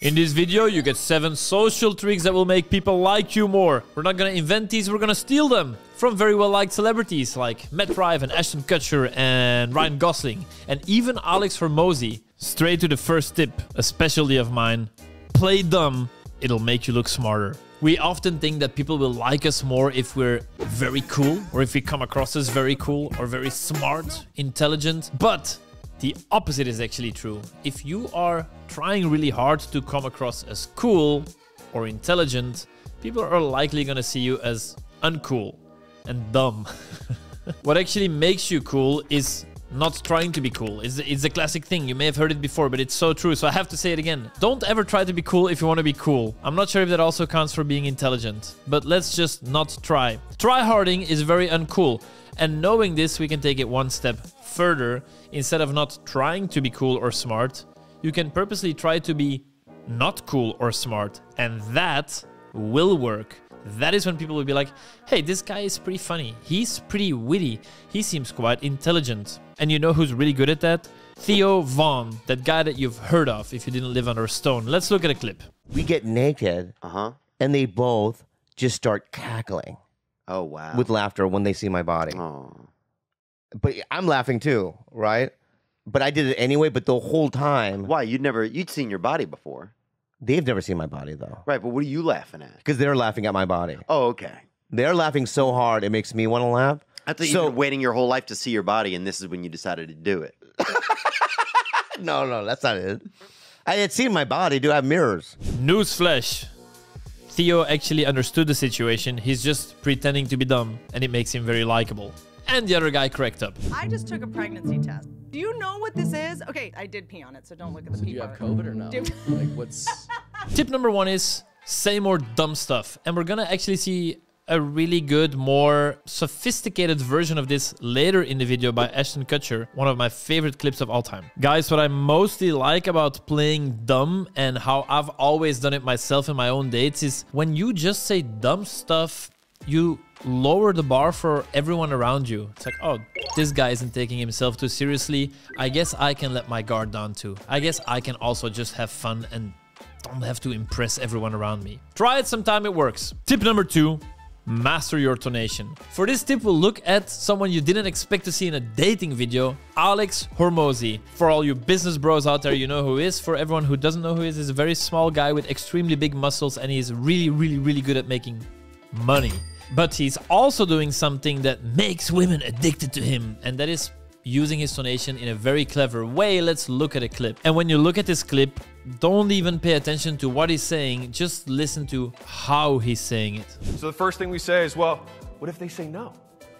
In this video, you get 7 social tricks that will make people like you more. We're not gonna invent these, we're gonna steal them from very well-liked celebrities like Matt Rife and Ashton Kutcher and Ryan Gosling and even Alex Hormozy. Straight to the first tip, a specialty of mine. Play dumb, it'll make you look smarter. We often think that people will like us more if we're very cool or if we come across as very cool or very smart, intelligent, but the opposite is actually true. If you are trying really hard to come across as cool or intelligent, people are likely gonna see you as uncool and dumb. What actually makes you cool is not trying to be cool. It's a classic thing. You may have heard it before, but it's so true. So I have to say it again. Don't ever try to be cool if you want to be cool. I'm not sure if that also counts for being intelligent, but let's just not try. Try-harding is very uncool. And knowing this, we can take it one step further. Instead of not trying to be cool or smart, you can purposely try to be not cool or smart. And that will work. That is when people will be like, hey, this guy is pretty funny. He's pretty witty. He seems quite intelligent. And you know who's really good at that? Theo Vaughn, that guy that you've heard of if you didn't live under a stone. Let's look at a clip. We get naked, and they both just start cackling. Oh, wow. With laughter when they see my body. Oh. But I'm laughing too, right? But I did it anyway, but the whole time... Why? You'd seen your body before. They've never seen my body, though. Right, but what are you laughing at? Because they're laughing at my body. Oh, okay. They're laughing so hard, it makes me want to laugh. I thought you've been waiting your whole life to see your body, and this is when you decided to do it. No, that's not it. I had seen my body. Do I have mirrors? Newsflash. Theo actually understood the situation. He's just pretending to be dumb, and it makes him very likable. And the other guy cracked up. I just took a pregnancy test. Do you know what this is? Okay, I did pee on it, so don't look at the pee. Do you have COVID or no? Like, what's... Tip number 1 is say more dumb stuff. And we're gonna actually see a really good, more sophisticated version of this later in the video by Ashton Kutcher, one of my favorite clips of all time. Guys, what I mostly like about playing dumb and how I've always done it myself in my own dates is when you just say dumb stuff, you lower the bar for everyone around you. It's like, oh, this guy isn't taking himself too seriously. I guess I can let my guard down too. I guess I can also just have fun and don't have to impress everyone around me. Try it sometime, it works. Tip number 2. Master your tonation. For this tip, we'll look at someone you didn't expect to see in a dating video, Alex Hormozy. For all you business bros out there, you know who he is. For everyone who doesn't know who he is, he's a very small guy with extremely big muscles, and he's really good at making money. But he's also doing something that makes women addicted to him, and that is using his tonation in a very clever way. Let's look at a clip. And when you look at this clip, don't even pay attention to what he's saying, just listen to how he's saying it. So the first thing we say is, well, what if they say no?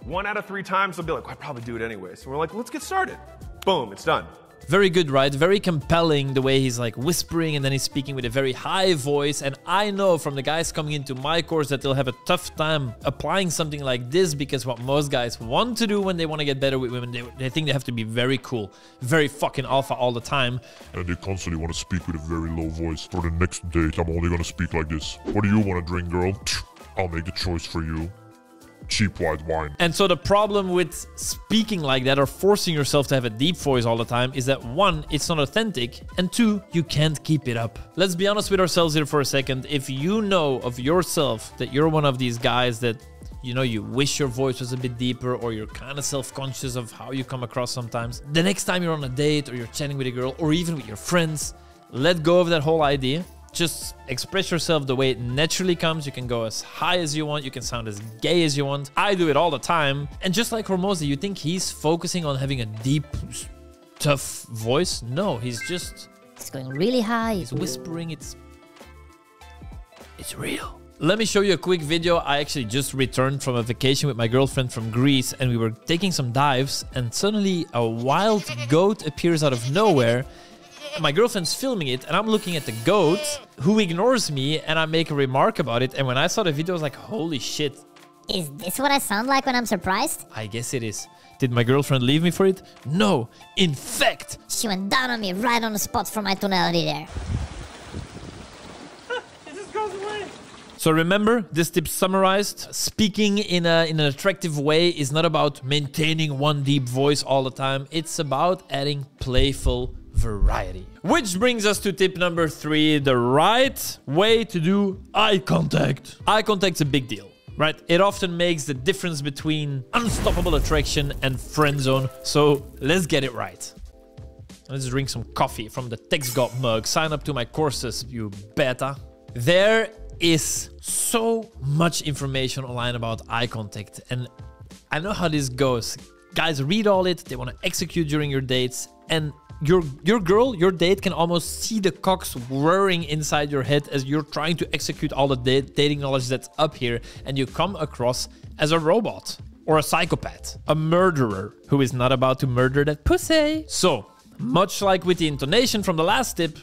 1 out of 3 times they'll be like, well, I'd probably do it anyway. So we're like, let's get started. Boom, it's done. Very good, right? Very compelling the way he's like whispering and then he's speaking with a very high voice. And I know from the guys coming into my course that they'll have a tough time applying something like this, because what most guys want to do when they want to get better with women, they think they have to be very cool, very fucking alpha all the time. And they constantly want to speak with a very low voice. For the next date, I'm only going to speak like this. What do you want to drink, girl? I'll make the choice for you. Cheap white wine. And so the problem with speaking like that or forcing yourself to have a deep voice all the time is that 1, it's not authentic, and 2, you can't keep it up. Let's be honest with ourselves here for a second. If you know of yourself that you're one of these guys that, you know, you wish your voice was a bit deeper, or you're kind of self-conscious of how you come across sometimes, the next time you're on a date or you're chatting with a girl or even with your friends, let go of that whole idea. Just express yourself the way it naturally comes. You can go as high as you want. You can sound as gay as you want. I do it all the time. And just like Hormozy, you think he's focusing on having a deep, tough voice? No, he's just... It's going really high. He's whispering. It's real. Let me show you a quick video. I actually just returned from a vacation with my girlfriend from Greece, and we were taking some dives, and suddenly a wild goat appears out of nowhere. My girlfriend's filming it, and I'm looking at the goat, who ignores me, and I make a remark about it. And when I saw the video, I was like, holy shit. Is this what I sound like when I'm surprised? I guess it is. Did my girlfriend leave me for it? No. In fact, she went down on me right on the spot for my tonality there. It just goes away. So remember, this tip summarized. Speaking in an attractive way is not about maintaining one deep voice all the time. It's about adding playful variety. Which brings us to tip number 3, the right way to do eye contact. Eye contact's a big deal, right? It often makes the difference between unstoppable attraction and friend zone. So let's get it right. Let's drink some coffee from the TextGod mug. Sign up to my courses, you beta. There is so much information online about eye contact, and I know how this goes. Guys read all it, they want to execute during your dates, and your girl, your date can almost see the cocks whirring inside your head as you're trying to execute all the dating knowledge that's up here, and you come across as a robot or a psychopath, a murderer who is not about to murder that pussy. So, much like with the intonation from the last tip,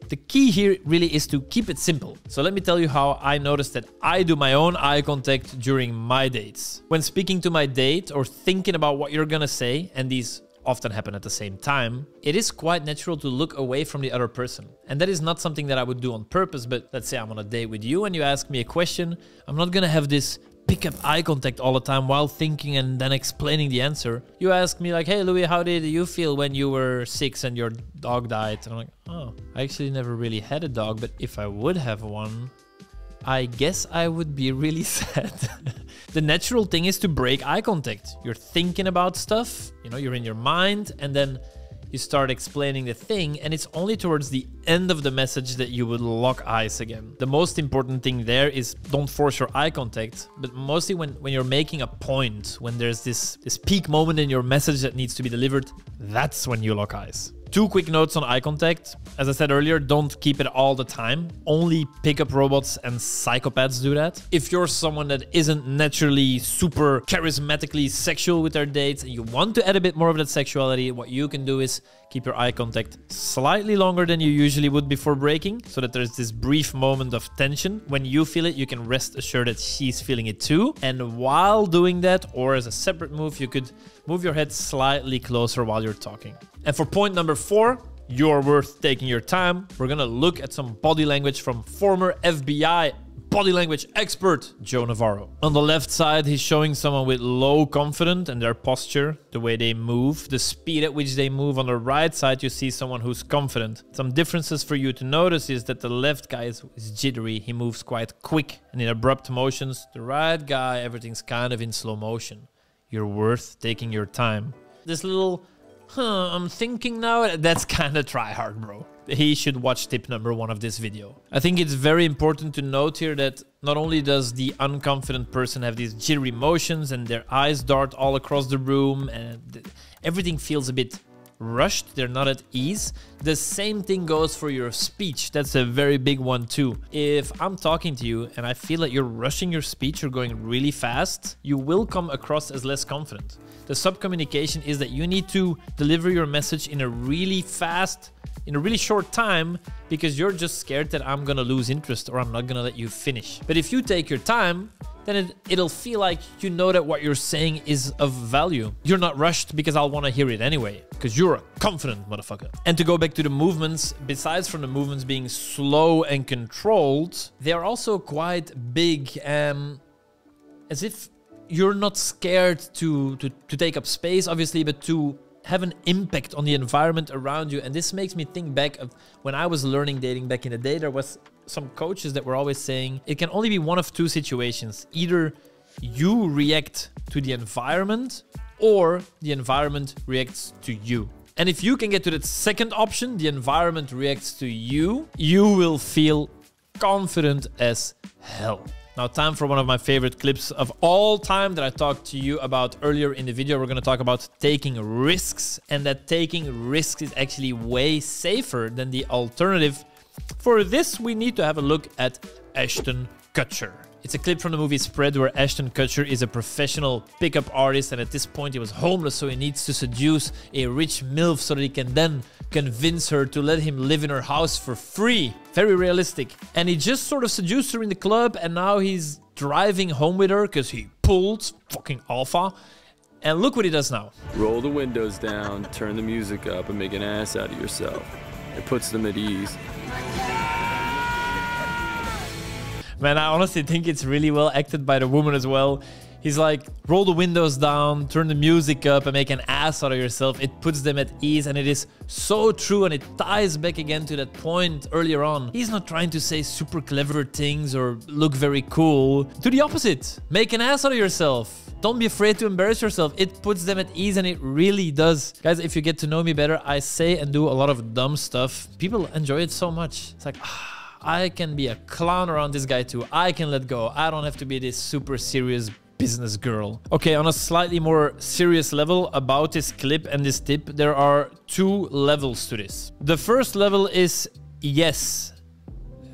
the key here really is to keep it simple. So let me tell you how I noticed that I do my own eye contact during my dates. When speaking to my date or thinking about what you're gonna say, and these often happen at the same time, it is quite natural to look away from the other person. And that is not something that I would do on purpose, but let's say I'm on a date with you and you ask me a question, I'm not gonna have this pick up eye contact all the time while thinking and then explaining the answer. You ask me like, hey Louis, how did you feel when you were 6 and your dog died? And I'm like, oh, I actually never really had a dog, but if I would have one, I guess I would be really sad. The natural thing is to break eye contact. You're thinking about stuff, you know, you're in your mind, and then you start explaining the thing, and it's only towards the end of the message that you would lock eyes again. The most important thing there is don't force your eye contact, but mostly when you're making a point, when there's this peak moment in your message that needs to be delivered, that's when you lock eyes. 2 quick notes on eye contact. As I said earlier, don't keep it all the time. Only pickup robots and psychopaths do that. If you're someone that isn't naturally super charismatically sexual with their dates and you want to add a bit more of that sexuality, what you can do is keep your eye contact slightly longer than you usually would before breaking, so that there's this brief moment of tension. When you feel it, you can rest assured that she's feeling it too. And while doing that, or as a separate move, you could move your head slightly closer while you're talking. And for point number 4, you're worth taking your time. We're gonna look at some body language from former FBI body language expert Joe Navarro. On the left side, he's showing someone with low confidence and their posture, the way they move, the speed at which they move. On the right side, you see someone who's confident. Some differences for you to notice is that the left guy is jittery. He moves quite quick and in abrupt motions. The right guy, everything's kind of in slow motion. You're worth taking your time. This little, I'm thinking now, that's kind of try hard, bro. He should watch tip number 1 of this video. I think it's very important to note here that not only does the unconfident person have these jittery motions and their eyes dart all across the room and everything feels a bit rushed, they're not at ease. The same thing goes for your speech. That's a very big one too. If I'm talking to you and I feel that you're rushing your speech or going really fast, you will come across as less confident. The sub-communication is that you need to deliver your message in a really fast, in a really short time, because you're just scared that I'm gonna lose interest or I'm not gonna let you finish. But if you take your time, then it'll feel like you know that what you're saying is of value. You're not rushed because I'll want to hear it anyway, because you're a confident motherfucker. And to go back to the movements, besides from the movements being slow and controlled, they are also quite big, as if you're not scared to take up space, obviously, but to have an impact on the environment around you. And this makes me think back of when I was learning dating back in the day. There was some coaches that were always saying it can only be one of 2 situations. Either you react to the environment or the environment reacts to you. And if you can get to that second option, the environment reacts to you, you will feel confident as hell. Now, time for one of my favorite clips of all time that I talked to you about earlier in the video. We're going to talk about taking risks, and that taking risks is actually way safer than the alternative. For this, we need to have a look at Ashton Kutcher. It's a clip from the movie Spread, where Ashton Kutcher is a professional pickup artist, and at this point he was homeless, so he needs to seduce a rich MILF so that he can then convince her to let him live in her house for free. Very realistic. And he just sort of seduced her in the club, and now he's driving home with her because he pulled fucking alpha. And look what he does now. Roll the windows down, turn the music up, and make an ass out of yourself. It puts them at ease. Man, I honestly think it's really well acted by the woman as well. He's like, roll the windows down, turn the music up, and make an ass out of yourself. It puts them at ease, and it is so true, and it ties back again to that point earlier on. He's not trying to say super clever things or look very cool. To the opposite, make an ass out of yourself. Don't be afraid to embarrass yourself. It puts them at ease, and it really does. Guys, if you get to know me better, I say and do a lot of dumb stuff. People enjoy it so much. It's like, I can be a clown around this guy too. I can let go. I don't have to be this super serious business girl. Okay, on a slightly more serious level about this clip and this tip, there are 2 levels to this. The first level is, yes,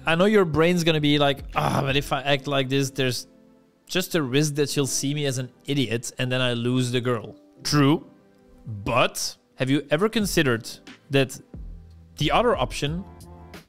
I know your brain's gonna be like, but if I act like this, there's just a risk that she'll see me as an idiot and then I lose the girl. True, but have you ever considered that the other option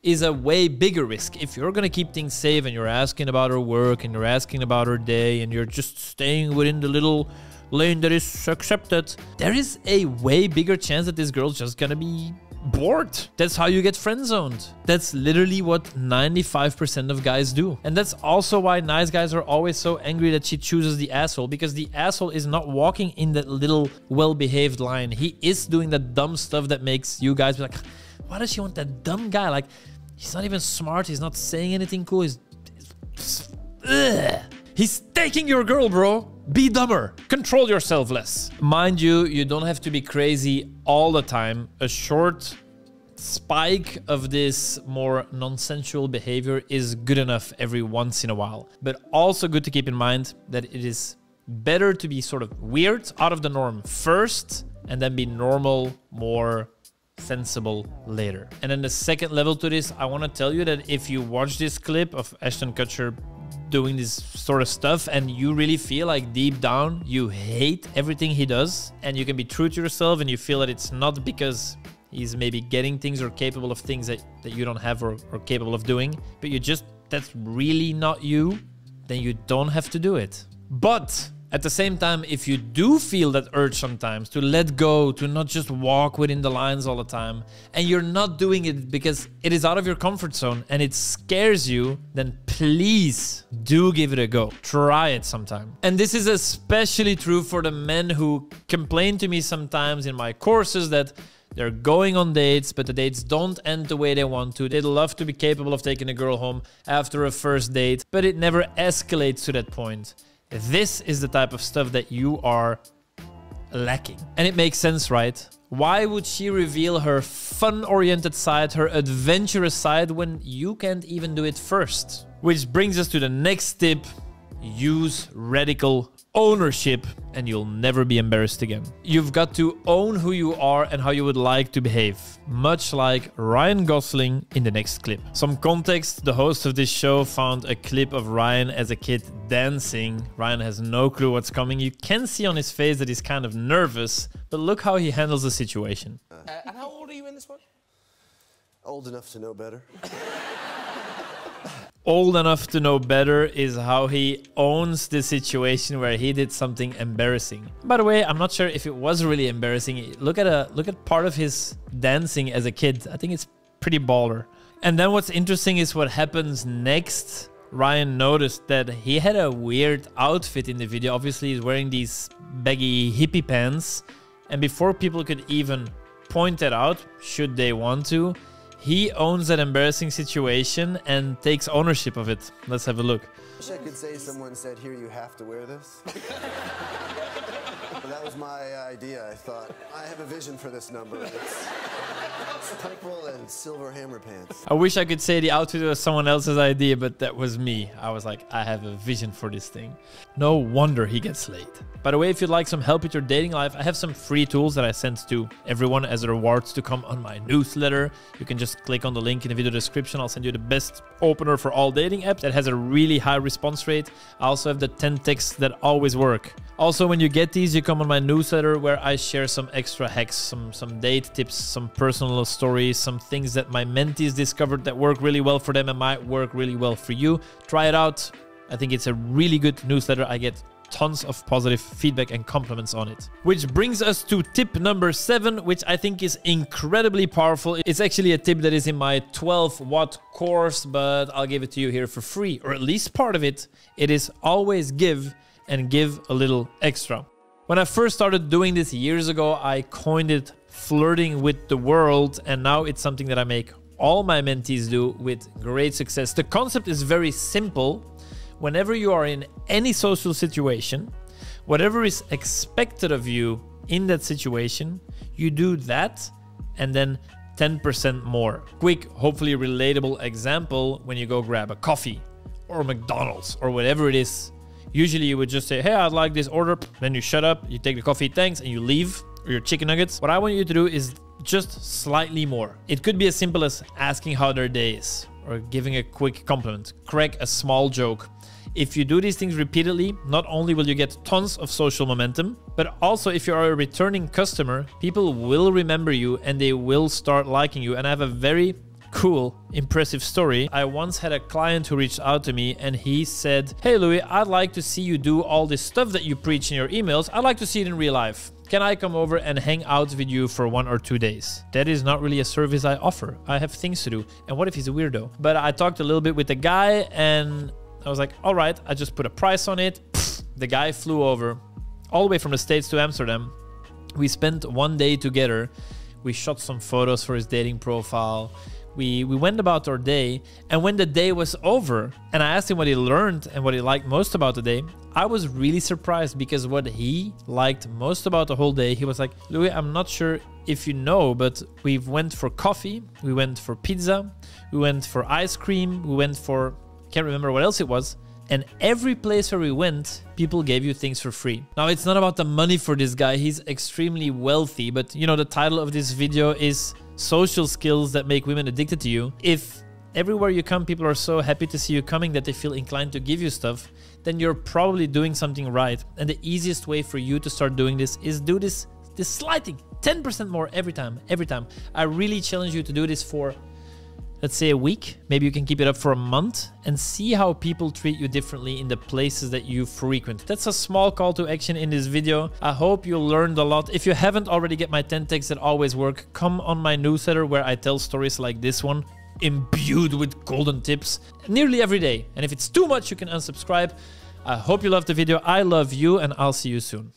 is a way bigger risk? If you're gonna keep things safe and you're asking about her work and you're asking about her day and you're just staying within the little lane that is accepted, there is a way bigger chance that this girl's just gonna be bored. That's how you get friend zoned. That's literally what 95% of guys do. And that's also why nice guys are always so angry that she chooses the asshole, because the asshole is not walking in that little well-behaved line. He is doing that dumb stuff that makes you guys be like, why does she want that dumb guy? Like, he's not even smart. He's not saying anything cool. He's taking your girl, bro. Be dumber. Control yourself less. Mind you, you don't have to be crazy all the time. A short spike of this more nonsensual behavior is good enough every once in a while. But also good to keep in mind that it is better to be sort of weird, out of the norm first, and then be normal, more sensible later. And then the second level to this, I want to tell you that if you watch this clip of Ashton Kutcher doing this sort of stuff and you really feel like deep down you hate everything he does, and you can be true to yourself and you feel that it's not because he's maybe getting things or capable of things that you don't have or capable of doing, but you just, that's really not you, then you don't have to do it. But at the same time, if you do feel that urge sometimes to let go, to not just walk within the lines all the time, and you're not doing it because it is out of your comfort zone and it scares you, then please do give it a go. Try it sometime. And this is especially true for the men who complain to me sometimes in my courses that they're going on dates, but the dates don't end the way they want to. They'd love to be capable of taking a girl home after a first date, but it never escalates to that point. This is the type of stuff that you are lacking. And it makes sense, right? Why would she reveal her fun-oriented side, her adventurous side, when you can't even do it first? Which brings us to the next tip. Use radical ownership and you'll never be embarrassed again. You've got to own who you are and how you would like to behave, much like Ryan Gosling in the next clip. Some context, the host of this show found a clip of Ryan as a kid dancing. Ryan has no clue what's coming. You can see on his face that he's kind of nervous, but look how he handles the situation. And how old are you in this one? Old enough to know better. Old enough to know better is how he owns the situation where he did something embarrassing. By the way, I'm not sure if it was really embarrassing. Look at part of his dancing as a kid. I think it's pretty baller. And then what's interesting is what happens next. Ryan noticed that he had a weird outfit in the video. Obviously, he's wearing these baggy hippie pants. And before people could even point that out, should they want to, he owns that embarrassing situation and takes ownership of it. Let's have a look. I wish I could say someone said, here, you have to wear this. But that was my idea. I thought, I have a vision for this number. It's purple and silver hammer pants. I wish I could say the outfit was someone else's idea, but that was me. I was like, I have a vision for this thing. No wonder he gets laid. By the way, if you'd like some help with your dating life, I have some free tools that I sent to everyone as a reward to come on my newsletter. You can just click on the link in the video description. I'll send you the best opener for all dating apps that has a really high response rate. I also have the 10 texts that always work. Also, when you get these, you come on my newsletter where I share some extra hacks, some date tips, some personal stories, some things that my mentees discovered that work really well for them and might work really well for you. Try it out. I think it's a really good newsletter. I get tons of positive feedback and compliments on it. Which brings us to tip number 7, which I think is incredibly powerful. It's actually a tip that is in my 12-watt course, but I'll give it to you here for free, or at least part of it. It is always give and give a little extra. When I first started doing this years ago, I coined it flirting with the world, and now it's something that I make all my mentees do with great success. The concept is very simple. Whenever you are in any social situation, whatever is expected of you in that situation, you do that and then 10% more. Quick, hopefully relatable example: when you go grab a coffee or McDonald's or whatever it is, usually you would just say, hey, I'd like this order. Then you shut up, you take the coffee, thanks, and you leave, or your chicken nuggets. What I want you to do is just slightly more. It could be as simple as asking how their day is, or giving a quick compliment, crack a small joke. If you do these things repeatedly, not only will you get tons of social momentum, but also if you are a returning customer, people will remember you and they will start liking you. And I have a very cool, impressive story. I once had a client who reached out to me and he said, hey Louis, I'd like to see you do all this stuff that you preach in your emails. I'd like to see it in real life. Can I come over and hang out with you for 1 or 2 days? That is not really a service I offer. I have things to do. And what if he's a weirdo? But I talked a little bit with the guy and I was like, all right, I just put a price on it. The guy flew over all the way from the States to Amsterdam. We spent 1 day together. We shot some photos for his dating profile. We went about our day, and when the day was over and I asked him what he learned and what he liked most about the day, I was really surprised, because what he liked most about the whole day, he was like, Louis, I'm not sure if you know, but we went for coffee, we went for pizza, we went for ice cream, we went for, can't remember what else it was. And every place where we went, people gave you things for free. Now, it's not about the money for this guy. He's extremely wealthy, but you know, the title of this video is social skills that make women addicted to you. If everywhere you come, people are so happy to see you coming that they feel inclined to give you stuff, then you're probably doing something right. And the easiest way for you to start doing this is do this slight thing, 10% more every time. I really challenge you to do this for, let's say, a week. Maybe you can keep it up for a month and see how people treat you differently in the places that you frequent. That's a small call to action in this video. I hope you learned a lot. If you haven't already, get my 10 texts that always work. Come on my newsletter where I tell stories like this one, imbued with golden tips nearly every day. And if it's too much, you can unsubscribe. I hope you loved the video. I love you, and I'll see you soon.